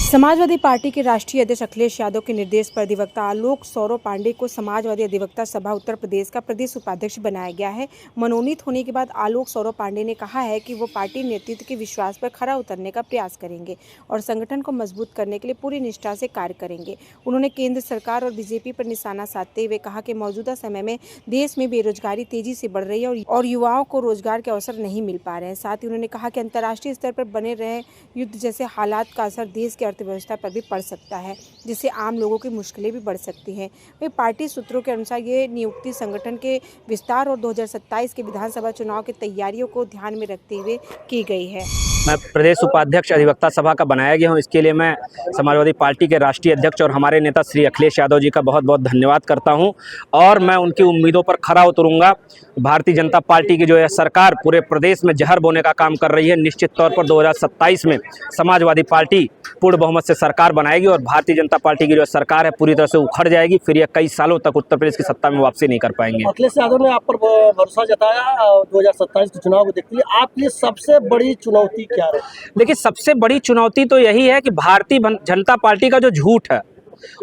Samajwadi party के राष्ट्रीय अध्यक्ष अखिलेश यादव के निर्देश पर अधिवक्ता आलोक सौरव पांडे को समाजवादी अधिवक्ता सभा उत्तर प्रदेश का प्रदेश उपाध्यक्ष बनाया गया है। मनोनीत होने के बाद आलोक सौरव पांडे ने कहा है कि वो पार्टी नेतृत्व के विश्वास पर खरा उतरने का प्रयास करेंगे और संगठन को मजबूत करने के लिए पूरी निष्ठा से कार्य करेंगे। उन्होंने केंद्र सरकार और बीजेपी पर निशाना साधते हुए कहा कि मौजूदा समय में देश में बेरोजगारी तेजी से बढ़ रही है और युवाओं को रोजगार के अवसर नहीं मिल पा रहे हैं। साथ ही उन्होंने कहा कि अंतर्राष्ट्रीय स्तर पर बने रहे युद्ध जैसे हालात का असर देश के अर्थव्यवस्था पर भी पड़ सकता है, जिससे आम लोगों की मुश्किलें भी बढ़ सकती हैं। वहीं पार्टी सूत्रों के अनुसार ये नियुक्ति संगठन के विस्तार और 2027 के विधानसभा चुनाव की तैयारियों को ध्यान में रखते हुए की गई है। मैं प्रदेश उपाध्यक्ष अधिवक्ता सभा का बनाया गया हूं। इसके लिए मैं समाजवादी पार्टी के राष्ट्रीय अध्यक्ष और हमारे नेता श्री अखिलेश यादव जी का बहुत बहुत धन्यवाद करता हूं और मैं उनकी उम्मीदों पर खरा उतरूंगा। भारतीय जनता पार्टी की जो है सरकार पूरे प्रदेश में जहर बोने का काम कर रही है। निश्चित तौर पर 2027 में समाजवादी पार्टी पूर्ण बहुमत से सरकार बनाएगी और भारतीय जनता पार्टी की जो सरकार है पूरी तरह से उखड़ जाएगी। फिर ये कई सालों तक उत्तर प्रदेश की सत्ता में वापसी नहीं कर पाएंगे। अखिलेश यादव ने आप पर भरोसा जताया 2027 के चुनाव को देखते हुए आपके लिए सबसे बड़ी चुनौती क्या है? देखिए, सबसे बड़ी चुनौती तो यही है कि भारतीय जनता पार्टी का जो झूठ है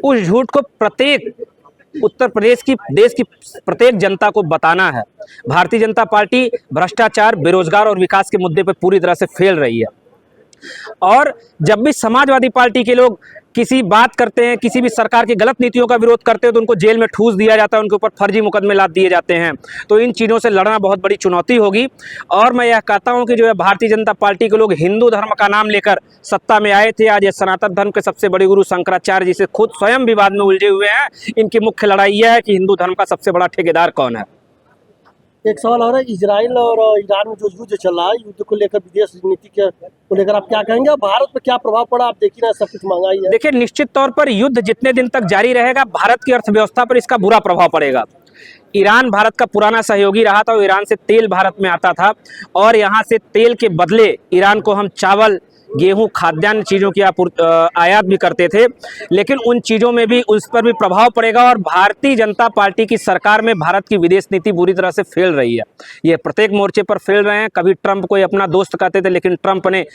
उस झूठ को प्रत्येक उत्तर प्रदेश की देश की प्रत्येक जनता को बताना है। भारतीय जनता पार्टी भ्रष्टाचार, बेरोजगार और विकास के मुद्दे पर पूरी तरह से फेल रही है और जब भी समाजवादी पार्टी के लोग किसी बात करते हैं, किसी भी सरकार की गलत नीतियों का विरोध करते हैं तो उनको जेल में ठूस दिया जाता है, उनके ऊपर फर्जी मुकदमे लाद दिए जाते हैं। तो इन चीज़ों से लड़ना बहुत बड़ी चुनौती होगी और मैं यह कहता हूं कि जो है भारतीय जनता पार्टी के लोग हिंदू धर्म का नाम लेकर सत्ता में आए थे। आज ये सनातन धर्म के सबसे बड़े गुरु शंकराचार्य जी से खुद स्वयं विवाद में उलझे हुए हैं। इनकी मुख्य लड़ाई यह है कि हिंदू धर्म का सबसे बड़ा ठेकेदार कौन है। एक सवाल और है, इजराइल और ईरान में जो युद्ध चल रहा है, युद्ध को लेकर विदेश नीति को लेकर आप क्या कहेंगे? भारत पर क्या प्रभाव पड़ा? आप देखिए ना, सब कुछ महंगाई है। देखिए, निश्चित तौर पर युद्ध जितने दिन तक जारी रहेगा भारत की अर्थव्यवस्था पर इसका बुरा प्रभाव पड़ेगा। ईरान भारत का पुराना सहयोगी रहा था और ईरान से तेल भारत में आता था और यहाँ से तेल के बदले ईरान को हम चावल, गेहूं, खाद्यान्न चीज़ों की आयात भी करते थे। लेकिन उन चीज़ों में भी उस पर भी प्रभाव पड़ेगा और भारतीय जनता पार्टी की सरकार में भारत की विदेश नीति बुरी तरह से फेल रही है। ये प्रत्येक मोर्चे पर फेल रहे हैं। कभी ट्रंप को अपना दोस्त कहते थे, लेकिन ट्रंप ने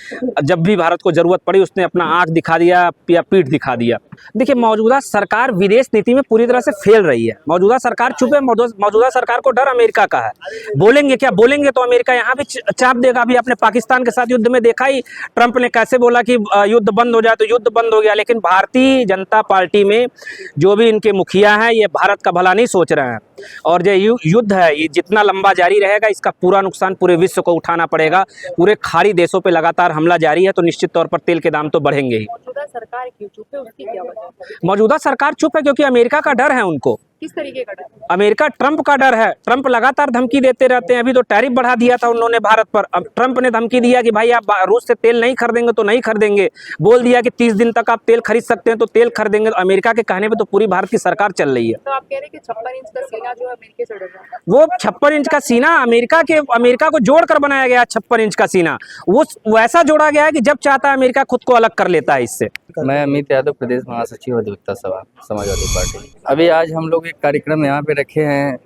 जब भी भारत को जरूरत पड़ी उसने अपना आंख दिखा दिया या पीठ दिखा दिया। देखिए, मौजूदा सरकार विदेश नीति में पूरी तरह से फेल रही है। मौजूदा सरकार चुप है। मौजूदा सरकार को डर अमेरिका का है। बोलेंगे क्या? बोलेंगे तो अमेरिका यहाँ भी चाप देगा। अभी आपने पाकिस्तान के साथ युद्ध में देखा ही, ट्रंप ने कैसे बोला कि युद्ध बंद हो जाए, तो युद्ध बंद हो गया। लेकिन भारतीय जनता पार्टी में जो भी इनके मुखिया हैं ये भारत का भला नहीं सोच रहे हैं और जो युद्ध है ये जितना लंबा जारी रहेगा इसका पूरा नुकसान पूरे विश्व को उठाना पड़ेगा। पूरे खाड़ी देशों पे लगातार हमला जारी है तो निश्चित तौर पर तेल के दाम तो बढ़ेंगे ही। मौजूदा सरकार क्यों चुप है, उसकी क्या वजह? मौजूदा सरकार चुप है क्योंकि अमेरिका का डर है उनको। किस तरीके का डर? अमेरिका, ट्रंप का डर है। ट्रंप लगातार धमकी देते रहते हैं। अभी तो टैरिफ बढ़ा दिया था उन्होंने भारत पर। अब ट्रंप ने धमकी दिया कि भाई आप रूस से तेल नहीं खरीदेंगे तो नहीं खरीदेंगे। बोल दिया कि 30 दिन तक आप तेल खरीद सकते हैं तो तेल खरीदेंगे। तो अमेरिका के कहने पे तो पूरी भारत की सरकार चल रही है। तो आप कह रहे हैं कि 56 इंच का सीना जो है अमेरिका से डर रहा है? वो 56 इंच का सीना अमेरिका को जोड़कर बनाया गया। 56 इंच का सीना वो वैसा जोड़ा गया है कि जब चाहता है अमेरिका खुद को अलग कर लेता है इससे। मैं अमित यादव, प्रदेश महासचिव अधिवक्ता सभा समाजवादी पार्टी। अभी आज हम लोग एक कार्यक्रम यहाँ पे रखे हैं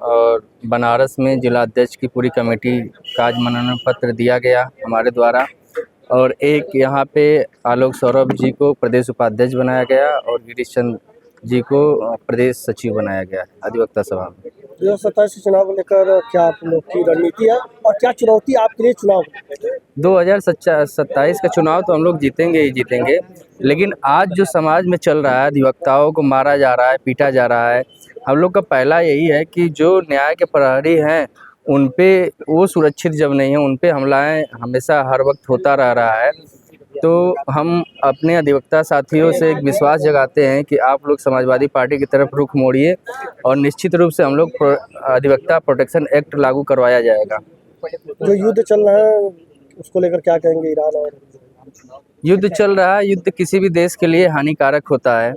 और बनारस में जिला अध्यक्ष की पूरी कमेटी का आज मनोनयन पत्र दिया गया हमारे द्वारा और एक यहाँ पे आलोक सौरभ जी को प्रदेश उपाध्यक्ष बनाया गया और गिरीश चंद्र जी को प्रदेश सचिव बनाया गया अधिवक्ता सभा में। 2027 चुनाव को लेकर क्या आप लोग की रणनीति है और क्या चुनौती आपके लिए चुनाव? 2027 का चुनाव तो हम लोग जीतेंगे ही जीतेंगे, लेकिन आज जो समाज में चल रहा है, अधिवक्ताओं को मारा जा रहा है, पीटा जा रहा है, हम लोग का पहला यही है कि जो न्याय के प्रहरी हैं उन पे वो सुरक्षित जब नहीं है, उन पे हमलाएं हमेशा हर वक्त होता रह रहा है। तो हम अपने अधिवक्ता साथियों से एक विश्वास जगाते हैं कि आप लोग समाजवादी पार्टी की तरफ रुख मोड़िए और निश्चित रूप से हम लोग अधिवक्ता प्रोटेक्शन एक्ट लागू करवाया जाएगा। जो युद्ध चल रहा है उसको लेकर क्या कहेंगे? ईरान और युद्ध चल रहा है, युद्ध किसी भी देश के लिए हानिकारक होता है,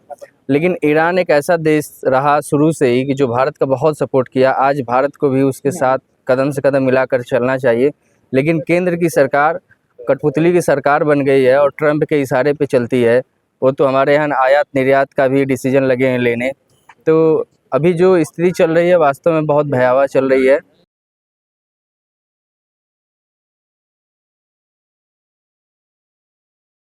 लेकिन ईरान एक ऐसा देश रहा शुरू से ही कि जो भारत का बहुत सपोर्ट किया। आज भारत को भी उसके साथ कदम से कदम मिलाकर चलना चाहिए, लेकिन केंद्र की सरकार कठपुतली की सरकार बन गई है और ट्रंप के इशारे पे चलती है। वो तो हमारे यहाँ आयात निर्यात का भी डिसीजन लगे हैं लेने। तो अभी जो स्थिति चल रही है वास्तव में बहुत भयावह चल रही है।